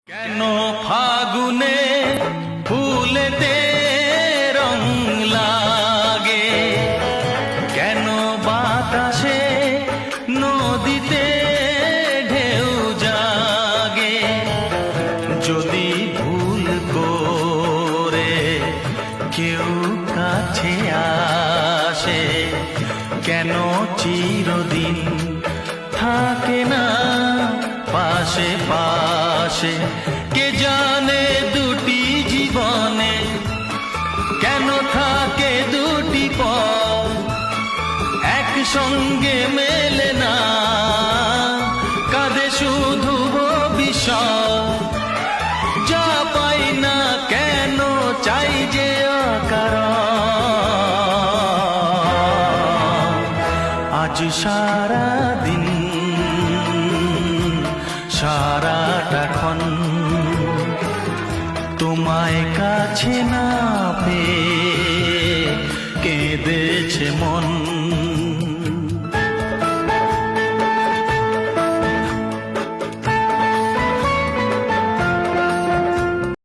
কেন ফাগুনে ফুলেতে রং লাগে, কেন বাতাসে নদীতে ঢেউ জাগে। যদি ভুল করে কেউ কাছে আসে, কেন চিরদিন থাকে না পাশে পাশে। কে জানে দুটি জীবনে কেন থাকে দুটি পথ, একসঙ্গে মেলে না, কাঁধে শুধু ভবিষ্যৎ। যা পাই না কেন চাই যে অকারণ। আজ সারা দিন সারাটাক্ষণ তোমায় কাছে না পেয়ে কেঁদেছে মন।